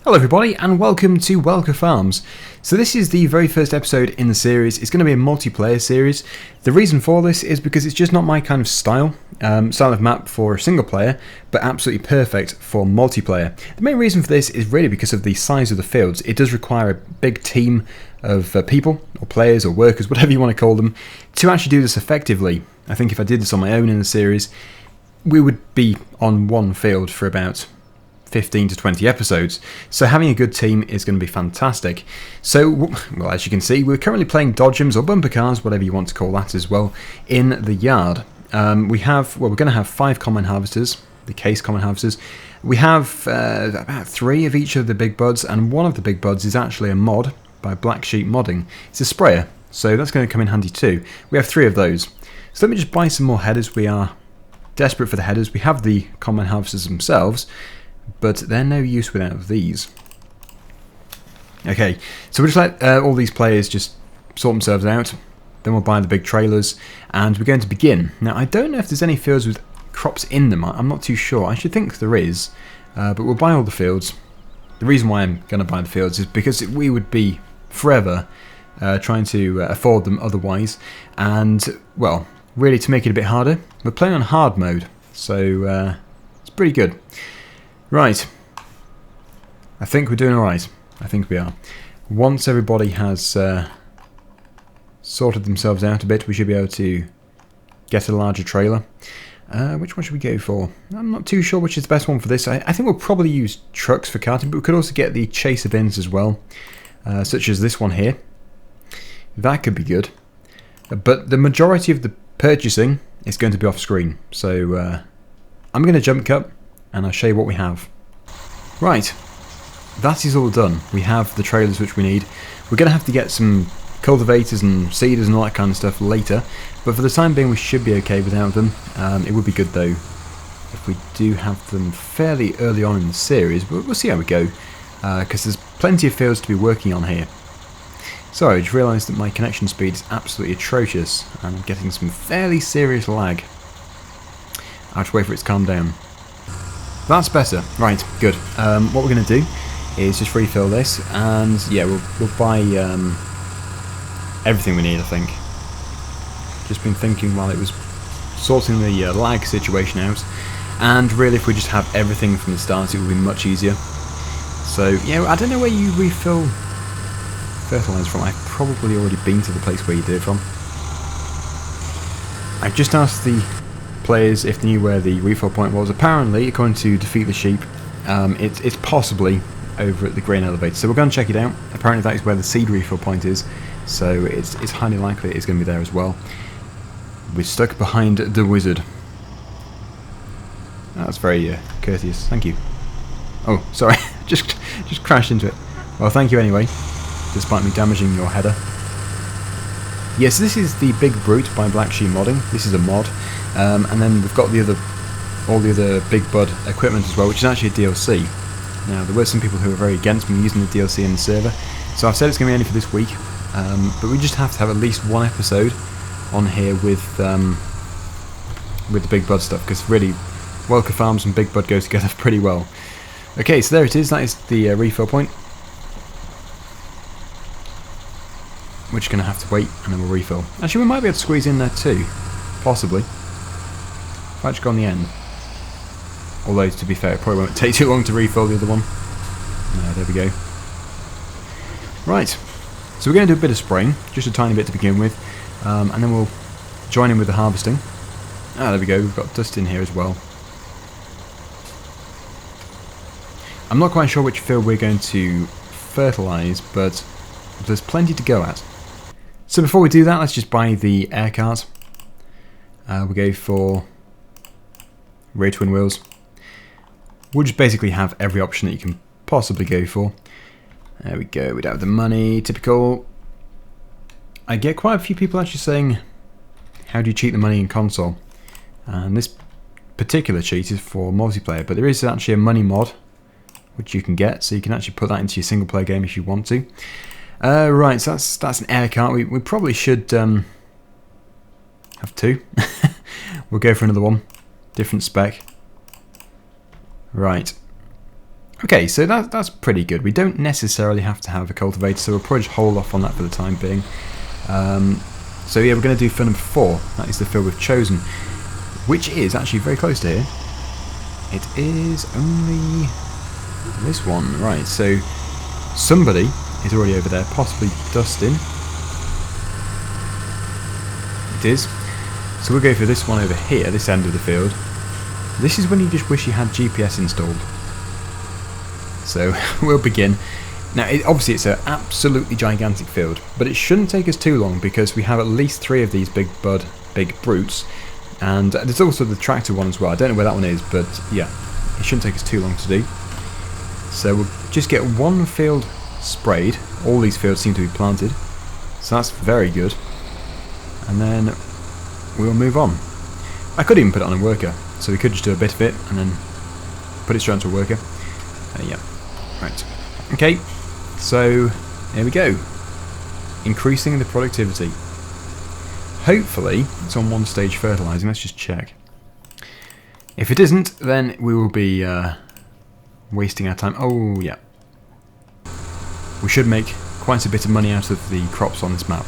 Hello everybody and welcome to Welker Farms. So this is the very first episode in the series. It's going to be a multiplayer series. The reason for this is because it's just not my kind of style of map for a single player, but absolutely perfect for multiplayer. The main reason for this is really because of the size of the fields. It does require a big team of people, or players, or workers, whatever you want to call them, to actually do this effectively. I think if I did this on my own in the series, we would be on one field for about 15 to 20 episodes, so having a good team is going to be fantastic. So, well, as you can see, we're currently playing dodgems or bumper cars, whatever you want to call that as well, in the yard. We're going to have 5 combine harvesters, the case combine harvesters. We have about 3 of each of the big buds, and one of the big buds is actually a mod by Black Sheep Modding. It's a sprayer, so that's going to come in handy too. We have 3 of those. So let me just buy some more headers. We are desperate for the headers. We have the combine harvesters themselves, but they're no use without these. Okay, so we'll just let all these players just sort themselves out. Then we'll buy the big trailers, and we're going to begin. Now, I don't know if there's any fields with crops in them. I'm not too sure. I should think there is, but we'll buy all the fields. The reason why I'm going to buy the fields is because we would be forever trying to afford them otherwise. And, well, really to make it a bit harder, we're playing on hard mode, so it's pretty good. Right, I think we're doing alright. I think we are. Once everybody has sorted themselves out a bit, we should be able to get a larger trailer. Which one should we go for? I'm not too sure which is the best one for this. I think we'll probably use trucks for carting, but we could also get the chaser bins as well, such as this one here. That could be good. But the majority of the purchasing is going to be off screen, so I'm going to jump cut and I'll show you what we have. Right, that is all done. We have the trailers which we need. We're going to have to get some cultivators and seeders and all that kind of stuff later, but for the time being we should be okay without them. It would be good though if we do have them fairly early on in the series, but we'll see how we go, because there's plenty of fields to be working on here. So I just realised that my connection speed is absolutely atrocious and I'm getting some fairly serious lag. I'll have to wait for it to calm down. That's better. Right, good. What we're going to do is just refill this, and yeah, we'll buy everything we need, I think. Just been thinking while it was sorting the lag situation out, and really if we just have everything from the start it will be much easier. So yeah, I don't know where you refill fertilizer from. I've probably already been to the place where you did it from. I've just asked the players if they knew where the refill point was. Apparently, according to Defeat the Sheep, it's possibly over at the grain elevator, so we're going to check it out. Apparently that is where the seed refill point is, so it's highly likely it's going to be there as well. We're stuck behind the wizard. That's very courteous, thank you. Oh, sorry, just crashed into it. Well, thank you anyway, despite me damaging your header. Yes, this is the Big Brute by Black Sheep Modding. This is a mod. And then we've got all the other Big Bud equipment as well, which is actually a DLC. Now, there were some people who were very against me using the DLC in the server, so I've said it's going to be only for this week, but we just have to have at least one episode on here with the Big Bud stuff, because really, Welker Farms and Big Bud go together pretty well. Okay, so there it is, that is the refill point. We're just going to have to wait, and then we'll refill. Actually, we might be able to squeeze in there too, possibly. If I just go on the end. Although, to be fair, it probably won't take too long to refill the other one. No, there we go. Right, so we're going to do a bit of spraying, just a tiny bit to begin with, and then we'll join in with the harvesting. Ah, there we go, we've got dust in here as well. I'm not quite sure which field we're going to fertilise, but there's plenty to go at. So before we do that, let's just buy the air cart. We'll go for rear twin wheels. We'll just basically have every option that you can possibly go for. There we go, we don't have the money, typical. I get quite a few people actually saying, how do you cheat the money in console? And this particular cheat is for multiplayer, but there is actually a money mod which you can get, so you can actually put that into your single player game if you want to. Right, so that's an air cart. We probably should have 2. We'll go for another one. Different spec. Right. Okay, so that's pretty good. We don't necessarily have to have a cultivator, so we'll probably just hold off on that for the time being. So yeah, we're going to do field number 4. That is the field we've chosen, which is actually very close to here. It is only this one, right? So somebody is already over there, possibly Dustin. It is. So we'll go for this one over here, this end of the field. This is when you just wish you had GPS installed. So we'll begin. Now, obviously it's an absolutely gigantic field, but it shouldn't take us too long because we have at least 3 of these big brutes, and there's also the tractor one as well. I don't know where that one is, but yeah, it shouldn't take us too long to do. So we'll just get one field sprayed. All these fields seem to be planted, so that's very good. And then we'll move on. I could even put it on a worker, so we could just do a bit of it and then put it straight onto a worker. Yeah, right. Okay, so there we go. Increasing the productivity. Hopefully it's on 1 stage fertilising. Let's just check. If it isn't, then we will be wasting our time. Oh yeah. We should make quite a bit of money out of the crops on this map.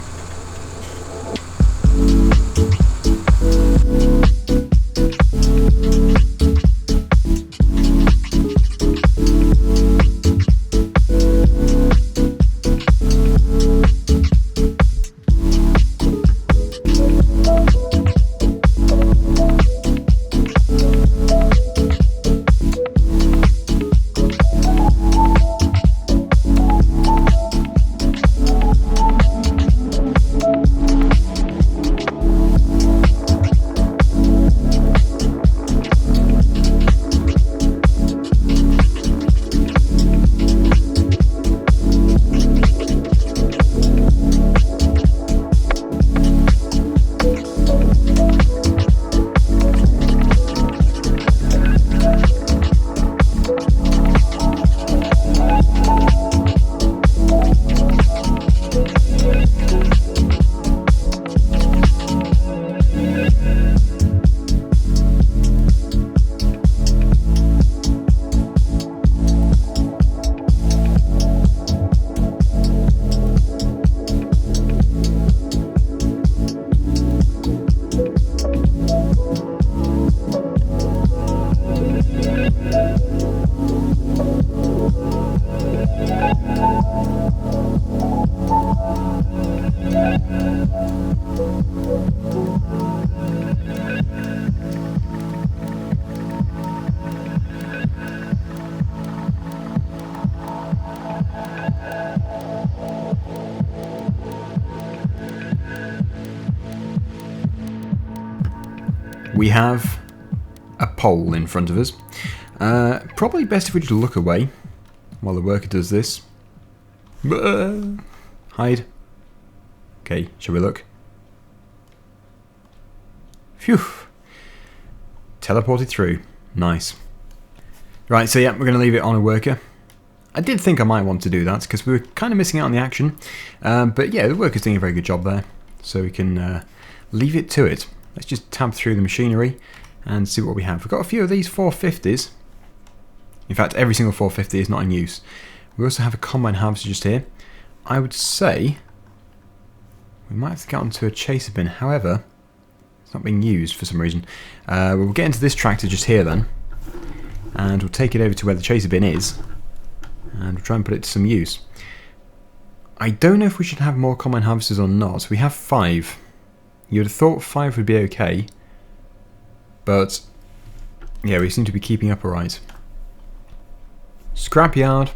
We have a pole in front of us. Probably best if we just look away while the worker does this. Hide. Okay, shall we look? Phew. Teleported through. Nice. Right, so yeah, we're going to leave it on a worker. I did think I might want to do that because we were kind of missing out on the action. But yeah, the worker's doing a very good job there. So we can leave it to it. Let's just tab through the machinery and see what we have. We've got a few of these 450s. In fact, every single 450 is not in use. We also have a combine harvester just here. I would say we might have to get onto a chaser bin. However, it's not being used for some reason. We'll get into this tractor just here then. And we'll take it over to where the chaser bin is. And we'll try and put it to some use. I don't know if we should have more combine harvesters or not. We have 5. You'd have thought 5 would be okay. But yeah, we seem to be keeping up alright. Scrapyard.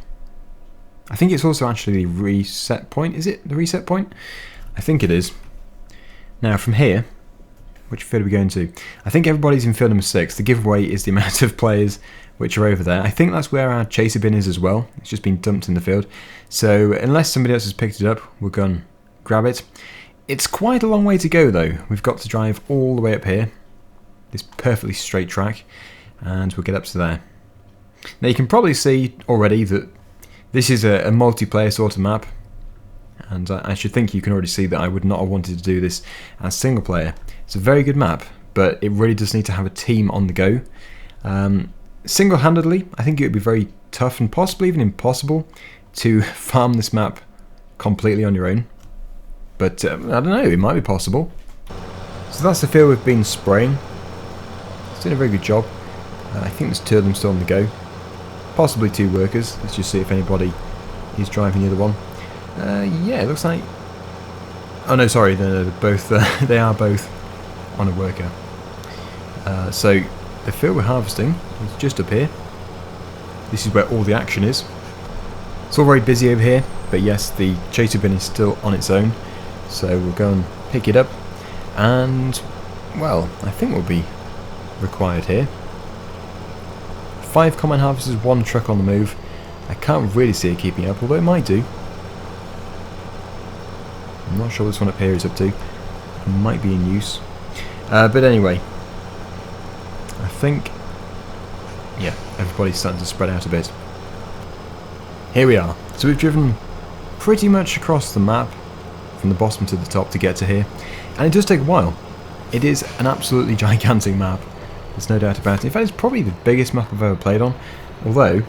I think it's also actually the reset point. Is it the reset point? I think it is. Now from here, which field are we going to? I think everybody's in field number 6. The giveaway is the amount of players which are over there. I think that's where our chaser bin is as well. It's just been dumped in the field. So unless somebody else has picked it up, we'll go and grab it. It's quite a long way to go though. We've got to drive all the way up here. This perfectly straight track. And we'll get up to there. Now you can probably see already that this is a multiplayer sort of map. And I should think you can already see that I would not have wanted to do this as single player. It's a very good map, but it really does need to have a team on the go. Single-handedly, I think it would be very tough and possibly even impossible to farm this map completely on your own. But I don't know, it might be possible. So that's the field we've been spraying. It's doing a very good job. I think there's 2 of them still on the go. Possibly 2 workers. Let's just see if anybody is driving the other one. Yeah, it looks like... Oh no, sorry, they're both, they are both on a worker. So the field we're harvesting is just up here. This is where all the action is. It's all very busy over here, but yes, the chaser bin is still on its own. So we'll go and pick it up. And, well, I think we'll be required here. 5 combine harvesters, 1 truck on the move. I can't really see it keeping up, although it might do. I'm not sure what this one up here is up to. It might be in use. But anyway, I think, yeah, everybody's starting to spread out a bit. Here we are. So we've driven pretty much across the map from the bottom to the top to get to here. And it does take a while. It is an absolutely gigantic map. There's no doubt about it. In fact, it's probably the biggest map I've ever played on. Although,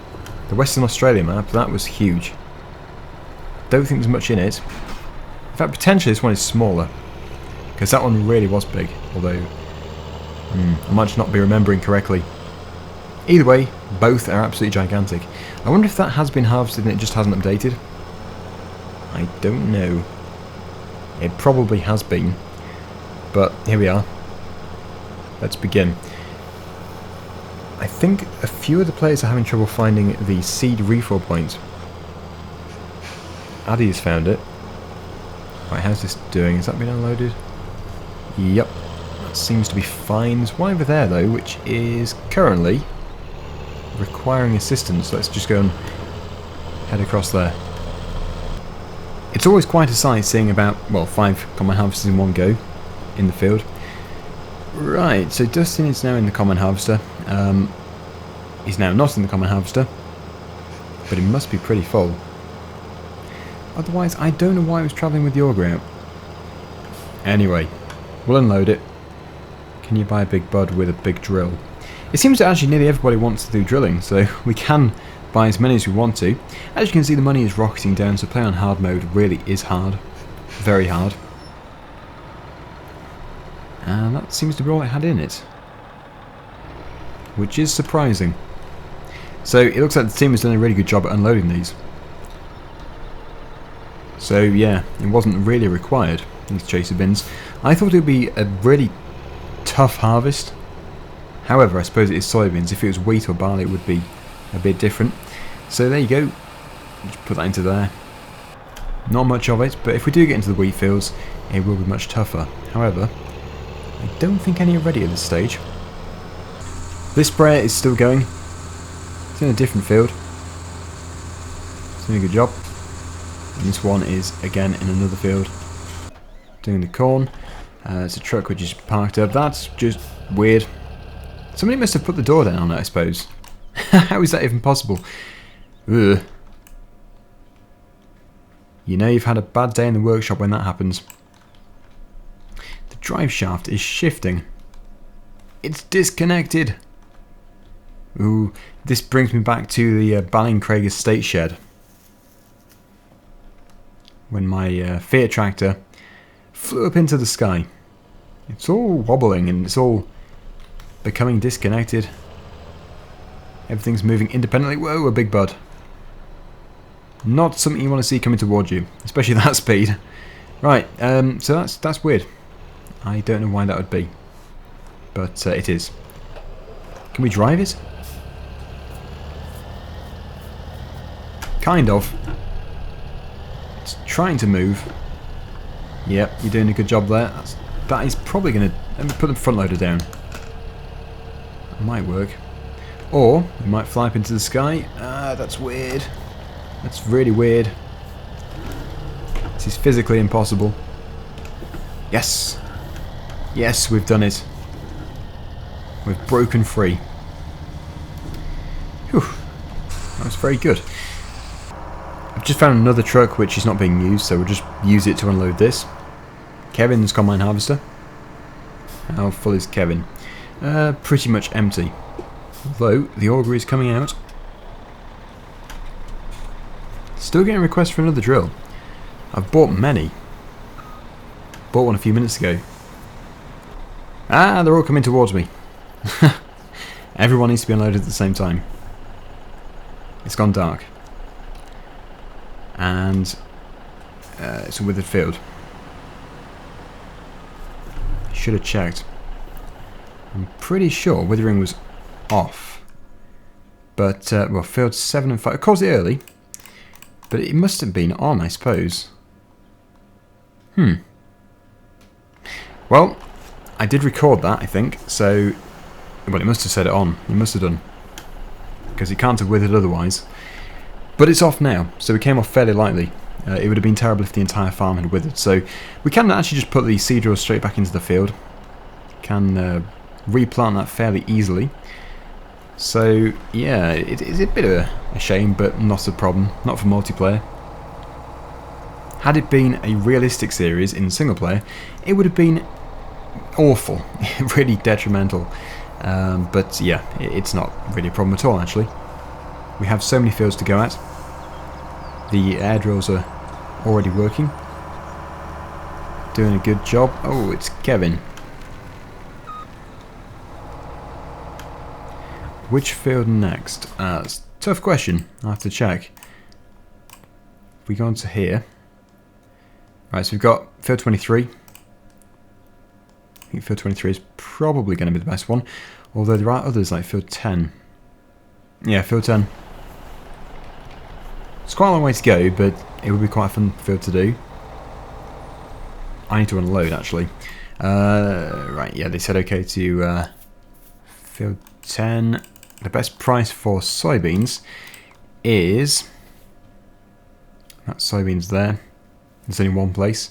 the Western Australia map, that was huge. Don't think there's much in it. In fact, potentially this one is smaller. Because that one really was big. Although, I might just not be remembering correctly. Either way, both are absolutely gigantic. I wonder if that has been harvested and it just hasn't updated. I don't know. It probably has been. But here we are. Let's begin. I think a few of the players are having trouble finding the seed refill point. Addy has found it. Right, how's this doing? Has that been unloaded? Yep. That seems to be fine. There's one over there though, which is currently requiring assistance. Let's just go and head across there. It's always quite a sight seeing about, well, 5 combine harvesters in one go in the field. Right, so Dustin is now in the common harvester. He's now not in the common harvester, but he must be pretty full. Otherwise, I don't know why he was travelling with the auger out. Anyway, we'll unload it. Can you buy a big bud with a big drill? It seems that actually nearly everybody wants to do drilling, so we can buy as many as we want to. As you can see, the money is rocketing down, so playing on hard mode really is hard. Very hard. And that seems to be all it had in it. Which is surprising. So it looks like the team has done a really good job at unloading these. So yeah, it wasn't really required, these chaser bins. I thought it would be a really tough harvest. However, I suppose it is soybeans. If it was wheat or barley, it would be a bit different. So there you go. Just put that into there. Not much of it, but if we do get into the wheat fields, it will be much tougher. However, I don't think any are ready at this stage. This sprayer is still going. It's in a different field. It's doing a good job. And this one is again in another field. Doing the corn. It's a truck which is parked up. That's just weird. Somebody must have put the door down on it, I suppose. How is that even possible? Ugh. You know you've had a bad day in the workshop when that happens. The drive shaft is shifting. It's disconnected. Ooh, this brings me back to the Ballincraig estate shed. When my Fiat tractor flew up into the sky. It's all wobbling and it's all becoming disconnected. Everything's moving independently. Whoa, a big bud. Not something you want to see coming towards you, especially that speed. Right, so that's weird. I don't know why that would be, but it is. Can we drive it? Kind of. It's trying to move. Yep, you're doing a good job there. That is probably going to... Let me put the front loader down. That might work. Or, we might fly up into the sky. That's weird. That's really weird. This is physically impossible. Yes! Yes, we've done it. We've broken free. Whew. That was very good. I've just found another truck which is not being used, so we'll just use it to unload this. Kevin's combine harvester. How full is Kevin? Pretty much empty. Although, the augury is coming out. Still getting requests for another drill. I've bought many. Bought one a few minutes ago. Ah, they're all coming towards me. Everyone needs to be unloaded at the same time. It's gone dark. And it's a withered field. Should have checked. I'm pretty sure withering was off. But, well, field 7 and 5. Of course, it early. But it must have been on, I suppose. Well, I did record that, I think. So, well, it must have set it on. It must have done. Because it can't have withered otherwise. But it's off now, so we came off fairly lightly. It would have been terrible if the entire farm had withered. So we can actually just put the seed drill straight back into the field. Can replant that fairly easily. So yeah, it is a bit of a shame, but not a problem. Not for multiplayer. Had it been a realistic series in single player, it would have been awful. Really detrimental. But yeah, it's not really a problem at all, actually. We have so many fields to go at. The air drills are already working. Doing a good job. Oh, it's Kevin. Which field next? It's a tough question. I'll have to check. If we go on to here. Right, so we've got field 23. I think field 23 is probably going to be the best one. Although there are others like field 10. Yeah, field 10. It's quite a long way to go, but it would be quite a fun field to do. I need to unload, actually. Right, yeah, they said okay to field 10. The best price for soybeans is... that soybeans there. There's only one place.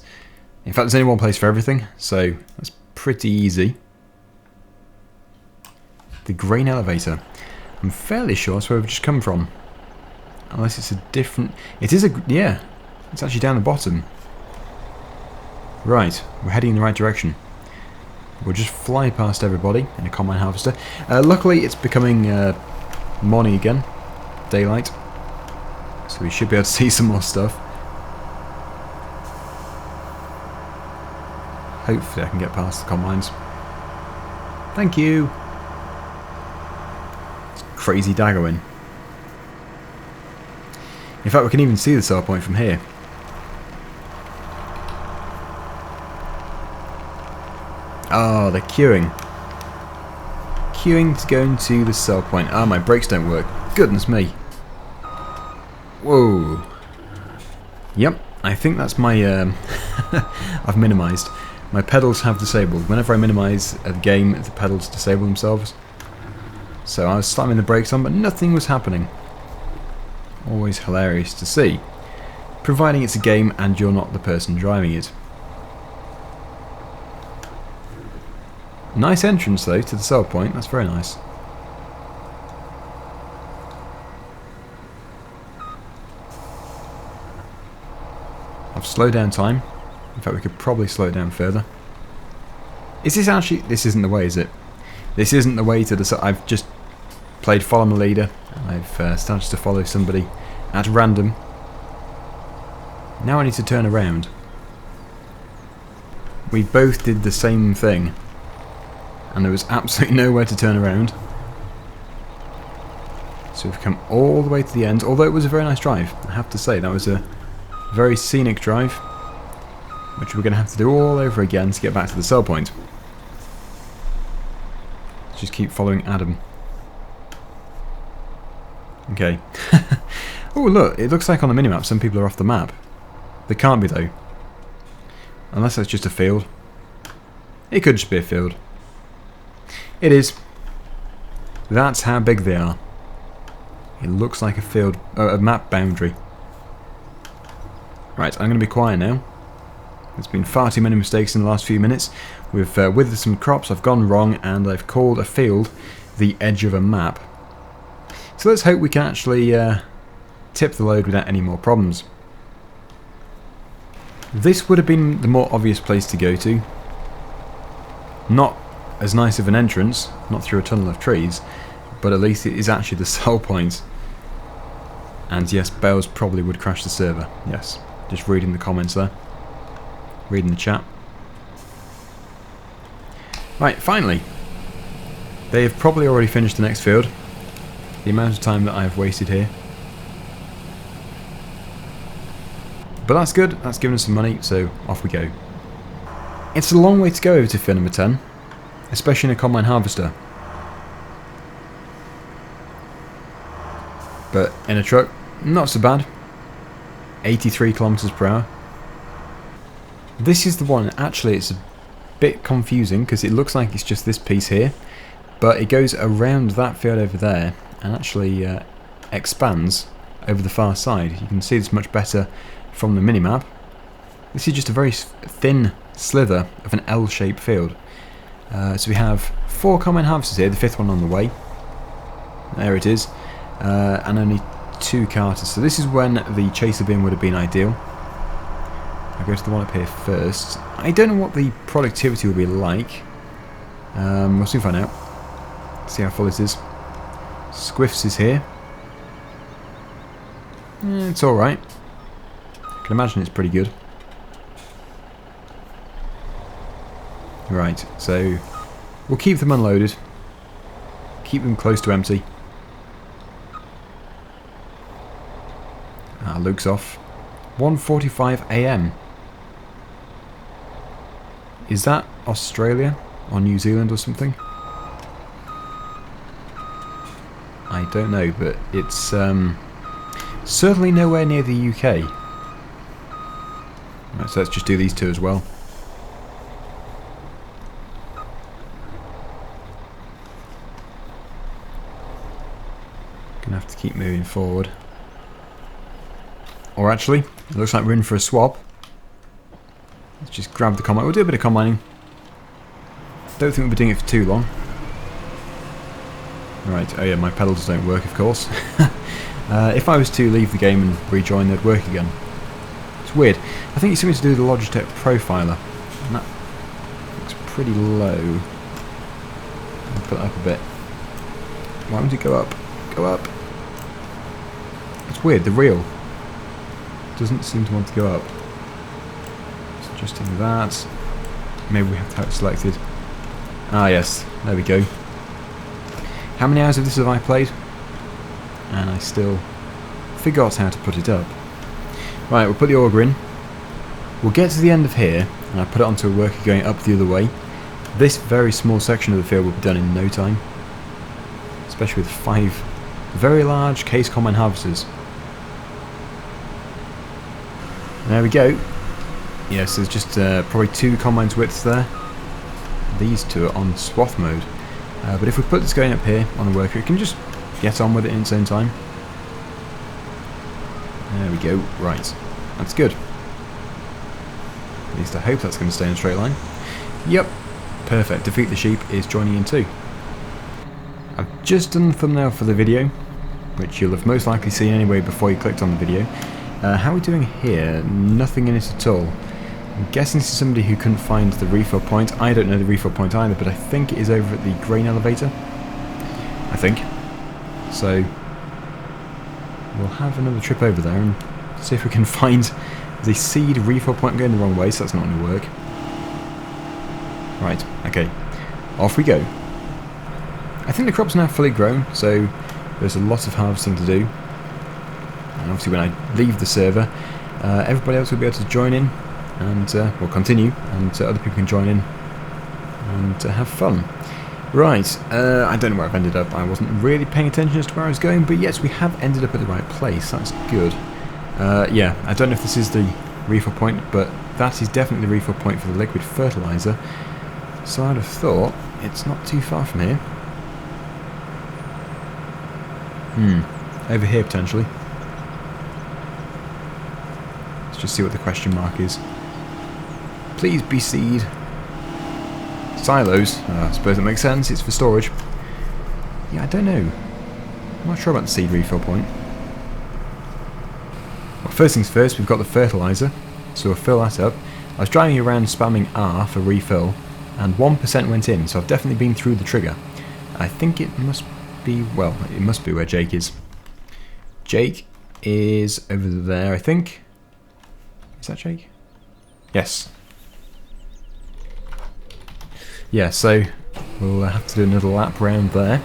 In fact, there's only one place for everything, so that's pretty easy. The grain elevator. I'm fairly sure that's where we've just come from. Unless it's a different... it is a... yeah. It's actually down the bottom. Right. We're heading in the right direction. We'll just fly past everybody in a combine harvester. Luckily, it's becoming morning again. Daylight. So we should be able to see some more stuff. Hopefully I can get past the combines. Thank you! It's crazy daggering. In fact, we can even see the sell point from here. Oh, they're queuing. Queuing to go into the sell point. Ah, my brakes don't work. Goodness me. Whoa. Yep, I think that's my... I've minimised. My pedals have disabled. Whenever I minimise a game, the pedals disable themselves. So I was slamming the brakes on, but nothing was happening. Always hilarious to see. Providing it's a game and you're not the person driving it. Nice entrance though to the sell point, that's very nice. I've slowed down time. In fact, we could probably slow it down further. Is this actually... this isn't the way, is it? This isn't the way to the... I've just played follow my leader. I've started to follow somebody at random. Now I need to turn around. We both did the same thing. And there was absolutely nowhere to turn around. So we've come all the way to the end. Although it was a very nice drive, I have to say. That was a very scenic drive. Which we're going to have to do all over again to get back to the sell point. Let's just keep following Adam. Okay. Oh look, it looks like on the minimap some people are off the map. They can't be though. Unless that's just a field. It could just be a field. It is. That's how big they are. It looks like a field, a map boundary. Right, I'm going to be quiet now. There's been far too many mistakes in the last few minutes. We've withered some crops, I've gone wrong, and I've called a field the edge of a map. So let's hope we can actually tip the load without any more problems. This would have been the more obvious place to go to. Not as nice of an entrance, not through a tunnel of trees, but at least it is actually the sell point. And yes, bales probably would crash the server. Yes, just reading the comments there. Reading the chat. Right, finally. They have probably already finished the next field. The amount of time that I have wasted here. But that's good, that's given us some money, so off we go. It's a long way to go over to field number 10, especially in a combine harvester. But in a truck, not so bad. 83 kilometers per hour. This is the one, actually it's a bit confusing because it looks like it's just this piece here, but it goes around that field over there and actually expands over the far side. You can see this much better from the minimap. This is just a very thin slither of an L-shaped field. So we have 4 combine harvesters here, the 5th one on the way. There it is. And only 2 carters. So this is when the chaser bin would have been ideal. I'll go to the one up here first. I don't know what the productivity will be like. We'll soon find out. See how full it is. Squiffs is here. It's alright. I can imagine it's pretty good. Right, so we'll keep them unloaded. Keep them close to empty. Luke's off. 1:45 AM. Is that Australia or New Zealand or something? I don't know, but it's certainly nowhere near the UK. Right, so let's just do these 2 as well. Gonna have to keep moving forward. Or actually, it looks like we're in for a swap. Let's just grab the combine. We'll do a bit of combining. Don't think we'll be doing it for too long. Right, oh yeah, my pedals don't work, of course. If I was to leave the game and rejoin, they'd work again. It's weird. I think it's something to do with the Logitech Profiler. And that looks pretty low. I'll put it up a bit. Why won't it go up? Go up. It's weird, the reel doesn't seem to want to go up. So adjusting that. Maybe we have to have it selected. Ah yes, there we go. How many hours of this have I played? And I still forgot how to put it up. Right, we'll put the auger in. We'll get to the end of here, and I put it onto a worker going up the other way. This very small section of the field will be done in no time. Especially with 5 very large case combine harvesters. There we go. Yes, there's just probably 2 combines widths there. These 2 are on swath mode. But if we put this going up here on the worker, it can just get on with it in its own time. There we go. Right. That's good. At least I hope that's going to stay in a straight line. Yep. Perfect. Defeat the sheep is joining in too. I've just done the thumbnail for the video, which you'll have most likely seen anyway before you clicked on the video. How are we doing here? Nothing in it at all. I'm guessing this is somebody who couldn't find the refill point. I don't know the refill point either, but I think it is over at the grain elevator. I think. So we'll have another trip over there and see if we can find the seed refill point. I'm going the wrong way, so that's not going to work. Right, okay. Off we go. I think the crop's now fully grown, so there's a lot of harvesting to do. And obviously when I leave the server, everybody else will be able to join in and we'll continue, and other people can join in and have fun. Right, I don't know where I've ended up. I wasn't really paying attention as to where I was going, but yes, we have ended up at the right place. That's good. Yeah, I don't know if this is the refill point, but that is definitely the refill point for the liquid fertilizer. So I'd have thought it's not too far from here. Over here potentially. Let's just see what the question mark is. Please be seed. Silos. I suppose that makes sense. It's for storage. Yeah, I don't know. I'm not sure about the seed refill point. Well, first things first, we've got the fertilizer, so we'll fill that up. I was driving around spamming R for refill, and 1% went in, so I've definitely been through the trigger. I think it must be, well, it must be where Jake is. Jake is over there, I think. Is that Jake? Yes. Yeah, so we'll have to do another lap round there.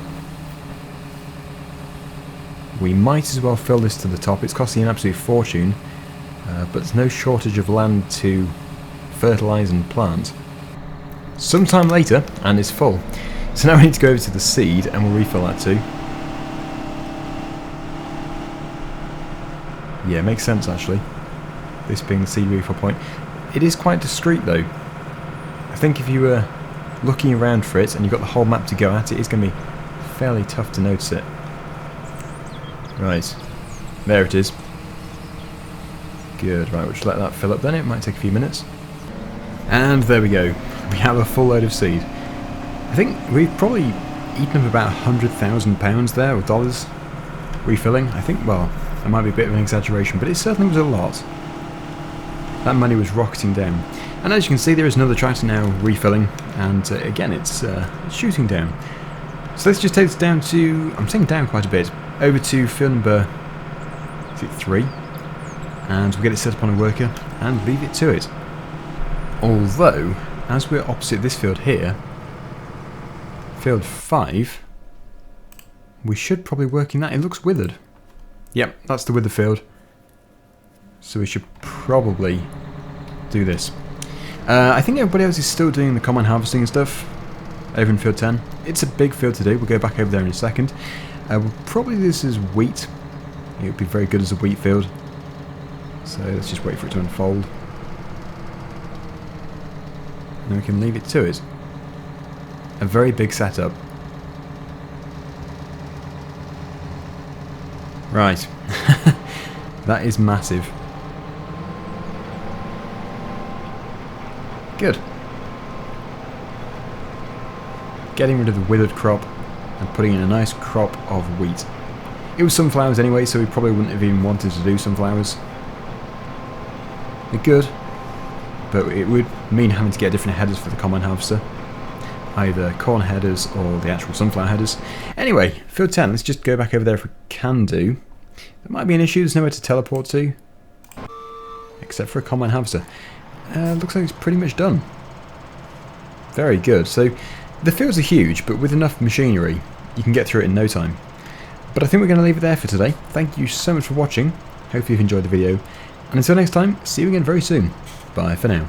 We might as well fill this to the top. It's costing an absolute fortune, but there's no shortage of land to fertilise and plant. Sometime later, and it's full. So now we need to go over to the seed, and we'll refill that too. Yeah, makes sense actually. This being the seed refill point. It is quite discreet though. I think if you were looking around for it and you've got the whole map to go at, it is going to be fairly tough to notice it. Right, there it is. Good, right, we'll just let that fill up then, it might take a few minutes. And there we go, we have a full load of seed. I think we've probably eaten up about £100,000 there, or dollars, refilling. I think, well, that might be a bit of an exaggeration, but it certainly was a lot. That money was rocketing down. And as you can see, there is another tractor now refilling, and again, it's shooting down. So let's just take this down to, I'm saying down quite a bit, over to field number, is it 3? And we'll get it set up on a worker and leave it to it. Although, as we're opposite this field here, field 5, we should probably work in that. It looks withered. Yep, that's the wither field. So we should probably do this. I think everybody else is still doing the combine harvesting and stuff over in field 10. It's a big field to do. We'll go back over there in a second. We'll probably do this as wheat. It would be very good as a wheat field. So let's just wait for it to unfold. And then we can leave it to it. A very big setup. Right. That is massive. Good. Getting rid of the withered crop and putting in a nice crop of wheat. It was sunflowers anyway, so we probably wouldn't have even wanted to do sunflowers. They're good, but it would mean having to get different headers for the combine harvester. Either corn headers or the actual sunflower headers. Anyway, field 10, let's just go back over there if we can do. There might be an issue, there's nowhere to teleport to. Except for a combine harvester. Looks like it's pretty much done. Very good. So the fields are huge, but with enough machinery, you can get through it in no time. But I think we're going to leave it there for today. Thank you so much for watching. Hope you've enjoyed the video. And until next time, see you again very soon. Bye for now.